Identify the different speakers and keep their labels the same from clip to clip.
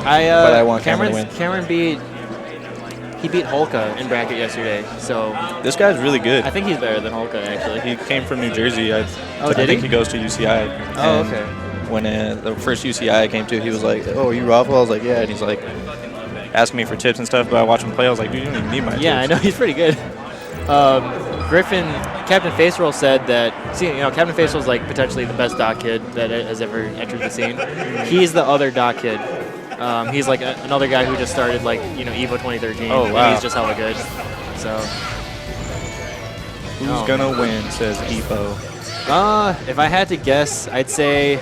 Speaker 1: But I want Cameron to win.
Speaker 2: Cameron beat Holka in bracket yesterday, so
Speaker 1: This guy's really good.
Speaker 2: I think he's better than Holka actually.
Speaker 1: He came from New Jersey. I
Speaker 2: did
Speaker 1: think
Speaker 2: he?
Speaker 1: he goes to UCI.
Speaker 2: Oh,
Speaker 1: And
Speaker 2: okay.
Speaker 1: When the first UCI I came to, he was like, "Oh, you Raffle?" I was like, "Yeah." And he's like, asking me for tips and stuff. But I watch him play. I was like, "Dude, you don't even need my tips."
Speaker 2: Yeah, I know he's pretty good. Captain Faceroll said that. See, Captain Faceroll's like potentially the best doc kid that has ever entered the scene. He's the other doc kid. He's like another guy who just started like Evo 2013.
Speaker 1: Oh, wow.
Speaker 2: And he's just hella good. So.
Speaker 1: Who's gonna win? Says Evo.
Speaker 2: If I had to guess, I'd say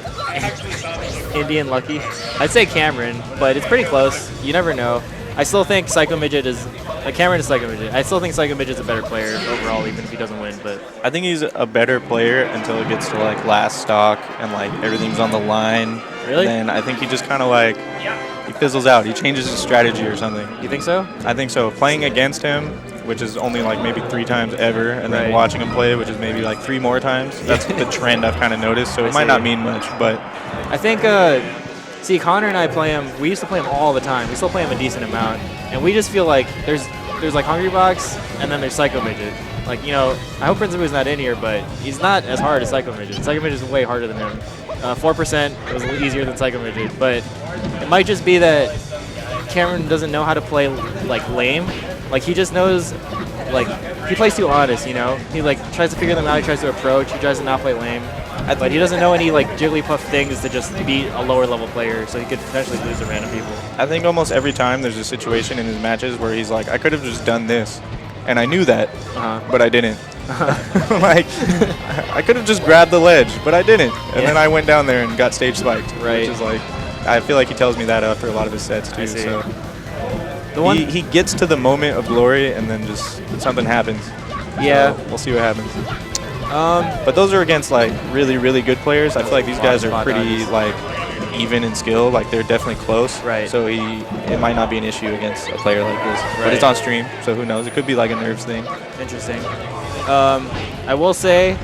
Speaker 2: Indian Lucky. I'd say Cameron, but it's pretty close. You never know. I still think Psychomidget is Cameron is Psychomidget. I still think Psychomidget's a better player overall, even if he doesn't win. But
Speaker 1: I think he's a better player until it gets to like last stock and like everything's on the line.
Speaker 2: Really?
Speaker 1: Then I think he just kind of like he fizzles out. He changes his strategy or something.
Speaker 2: You think so?
Speaker 1: I think so. Playing against him, which is only like maybe 3 times ever, and then watching him play, which is maybe like 3 more times. That's the trend I've kind of noticed. So it might not mean much, but
Speaker 2: I think. See, Connor and I play him. We used to play him all the time. We still play him a decent amount, and we just feel like there's like Hungry Box, and then there's Psychomidget. Like I hope Prince Abu's not in here, but he's not as hard as Psychomidget. Psychomidget is way harder than him. 4% was a little easier than Psychomidget, but it might just be that Cameron doesn't know how to play like lame. Like he just knows, like he plays too honest. He like tries to figure them out. He tries to approach. He tries to not play lame. But he doesn't know any like Jigglypuff things to just beat a lower level player, so he could potentially lose to random people.
Speaker 1: I think almost every time there's a situation in his matches where he's like, I could have just done this, and I knew that, but I didn't. Like, I could have just grabbed the ledge, but I didn't. And then I went down there and got stage spiked.
Speaker 2: Right.
Speaker 1: Which is like, I feel like he tells me that after a lot of his sets too. So he gets to the moment of glory, and then just something happens.
Speaker 2: Yeah.
Speaker 1: So we'll see what happens. But those are against like really, really good players. I feel like these guys are pretty like even in skill. Like they're definitely close.
Speaker 2: Right.
Speaker 1: So it might not be an issue against a player like this. Right. But it's on stream, so who knows? It could be like a nerves thing.
Speaker 2: Interesting. I will say,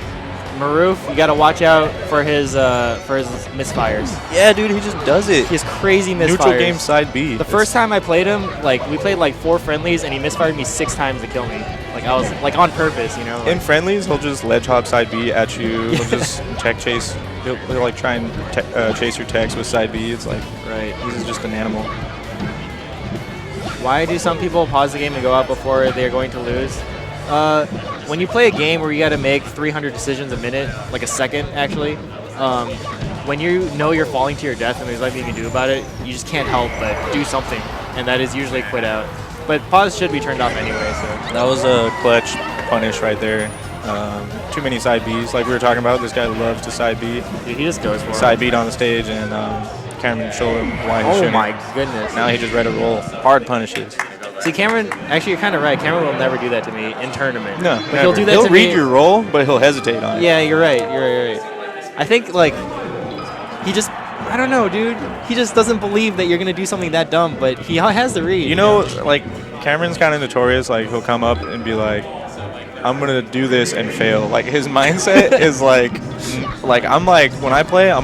Speaker 2: Maruf, you got to watch out for his misfires.
Speaker 1: Yeah, dude, he just does it.
Speaker 2: He has crazy misfires.
Speaker 1: Neutral game side B.
Speaker 2: The first time I played him, like we played like 4 friendlies, and he misfired me 6 times to kill me. Like I was like on purpose, Like,
Speaker 1: in friendlies, he'll just ledge hop side B at you. He'll just tech chase. He'll like try and chase your techs with side B. It's like he's just an animal.
Speaker 2: Why do some people pause the game and go out before they're going to lose? When you play a game where you got to make 300 decisions a minute, like a second actually, when you know you're falling to your death and there's nothing you can do about it, you just can't help but do something, and that is usually quit out. But pause should be turned off anyway. So
Speaker 1: that was a clutch punish right there. Too many side Bs, like we were talking about. This guy loves to side B.
Speaker 2: Dude, he just goes for
Speaker 1: side beat on the stage, and Cameron showed him why he shouldn't.
Speaker 2: Oh my goodness!
Speaker 1: Now he just read a roll. Hard punishes.
Speaker 2: See, Cameron, actually, you're kind of right. Cameron will never do that to me in tournament.
Speaker 1: No,
Speaker 2: but he'll do that
Speaker 1: he'll
Speaker 2: to
Speaker 1: read
Speaker 2: me.
Speaker 1: your roll, but he'll hesitate on it.
Speaker 2: Yeah, you're right. You're right. I think, like, he just, I don't know, dude. He just doesn't believe that you're going to do something that dumb, but he has the read.
Speaker 1: You know, like, Cameron's kind of notorious. Like, he'll come up and be like, I'm going to do this and fail. Like, his mindset is like, I'm like, when I play, I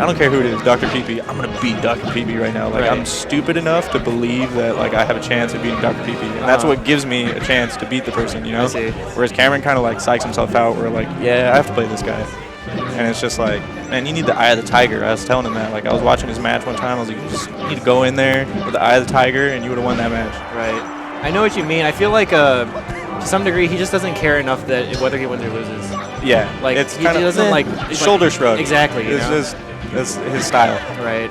Speaker 1: don't care who it is, Dr. PP. I'm going to beat Dr. PP right now. Like, I'm stupid enough to believe that, like, I have a chance of beating Dr. PP. And that's what gives me a chance to beat the person,
Speaker 2: I see.
Speaker 1: Whereas Cameron kind of, like, psychs himself out where, like, yeah, I have to play this guy. And it's just like, man, you need the eye of the tiger. I was telling him that. Like, I was watching his match one time. I was like, you just need to go in there with the eye of the tiger, and you would have won that match.
Speaker 2: Right. I know what you mean. I feel like, to some degree, he just doesn't care enough that whether he wins or loses.
Speaker 1: Yeah.
Speaker 2: Like,
Speaker 1: it's
Speaker 2: he doesn't, like...
Speaker 1: Shoulder shrug.
Speaker 2: Exactly,
Speaker 1: It's just... That's his style.
Speaker 2: Right.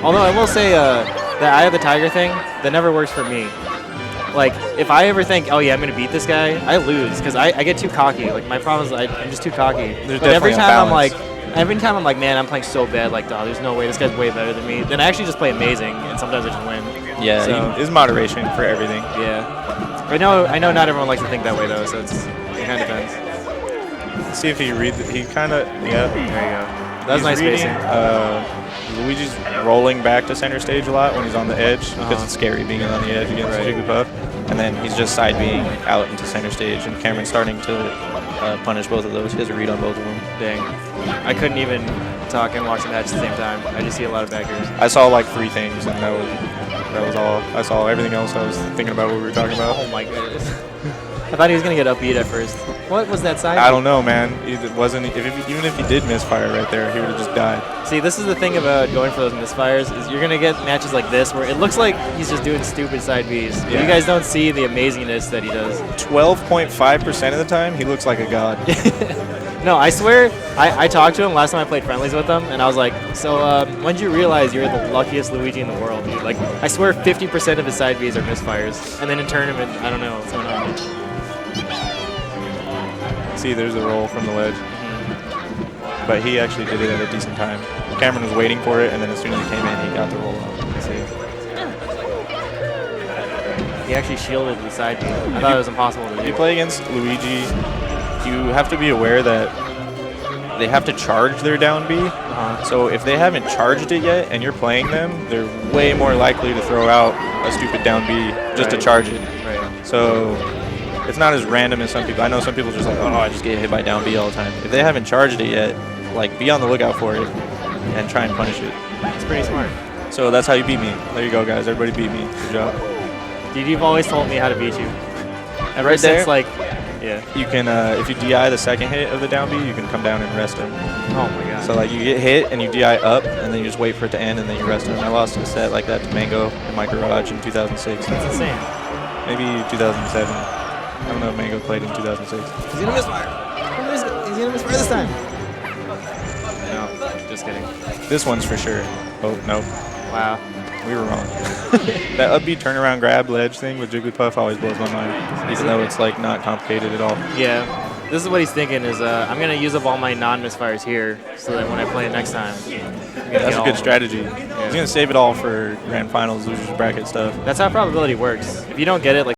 Speaker 2: Although I will say, the eye of the tiger thing, that never works for me. Like, if I ever think, oh yeah, I'm going to beat this guy, I lose, because I get too cocky. Like, my problem is I'm just too cocky.
Speaker 1: There's
Speaker 2: but every time
Speaker 1: balance.
Speaker 2: I'm like, man, I'm playing so bad, like, oh, there's no way, this guy's way better than me. Then I actually just play amazing, and sometimes I just win.
Speaker 1: Yeah,
Speaker 2: so,
Speaker 1: there's moderation for everything.
Speaker 2: Yeah. I know not everyone likes to think that way, though, so it kind of depends.
Speaker 1: Let's see if he kind of, yeah.
Speaker 2: There you go. That was nice
Speaker 1: reading,
Speaker 2: spacing.
Speaker 1: Luigi's rolling back to center stage a lot when he's on the edge because it's scary being on the edge against Jigglypuff. And then he's just side being out into center stage, and Cameron's starting to punish both of those. He has a read on both of them.
Speaker 2: Dang. I couldn't even talk and watch the match at the same time. I just see a lot of backers.
Speaker 1: I saw like 3 things, and that was all. I saw everything else. I was thinking about what we were talking about.
Speaker 2: Oh my goodness. I thought he was gonna get upbeat at first. What was that side?
Speaker 1: I don't know, man. It wasn't. Even if he did misfire right there, he would have just died.
Speaker 2: See, this is the thing about going for those misfires is you're gonna get matches like this where it looks like he's just doing stupid side Bs.
Speaker 1: Yeah.
Speaker 2: You guys don't see the amazingness that he does.
Speaker 1: 12.5% of the time, he looks like a god.
Speaker 2: No, I swear, I talked to him last time I played friendlies with him, and I was like, so when did you realize you're the luckiest Luigi in the world, dude? Like, I swear 50% of his side Bs are misfires. And then in tournament, I don't know what's going on.
Speaker 1: See, there's a roll from the ledge. But he actually did it at a decent time. Cameron was waiting for it, and then as soon as he came in, he got the roll out. See?
Speaker 2: He actually shielded the side B. I thought it was impossible to do.
Speaker 1: If you play against Luigi, you have to be aware that they have to charge their down B. So if they haven't charged it yet and you're playing them, they're way more likely to throw out a stupid down B just to charge it.
Speaker 2: Right.
Speaker 1: So it's not as random as some people. I know some people just like, oh, I just get hit by down B all the time. If they haven't charged it yet, like, be on the lookout for it and try and punish it.
Speaker 2: It's pretty smart.
Speaker 1: So that's how you beat me. There you go, guys. Everybody beat me. Good job.
Speaker 2: Dude, you've always told me how to beat you. Ever
Speaker 1: Right
Speaker 2: since,
Speaker 1: there?
Speaker 2: like, yeah.
Speaker 1: You can, if you DI the second hit of the down B, you can come down and rest him.
Speaker 2: Oh my god.
Speaker 1: So like you get hit and you DI up, and then you just wait for it to end, and then you rest him. I lost a set like that to Mango in my garage in 2006.
Speaker 2: That's insane.
Speaker 1: Maybe 2007. I don't know if Mango played in 2006.
Speaker 2: He's gonna misfire. He's gonna misfire this time. No, just kidding.
Speaker 1: This one's for sure. Oh, no.
Speaker 2: Wow.
Speaker 1: We were wrong. That up B turnaround grab ledge thing with Jigglypuff always blows my mind, even though it's like not complicated at all.
Speaker 2: Yeah. This is what he's thinking is I'm going to use up all my non-misfires here so that when I play it next time,
Speaker 1: That's a good strategy. He's going to save it all for grand finals, losers bracket stuff.
Speaker 2: That's how probability works. If you don't get it, like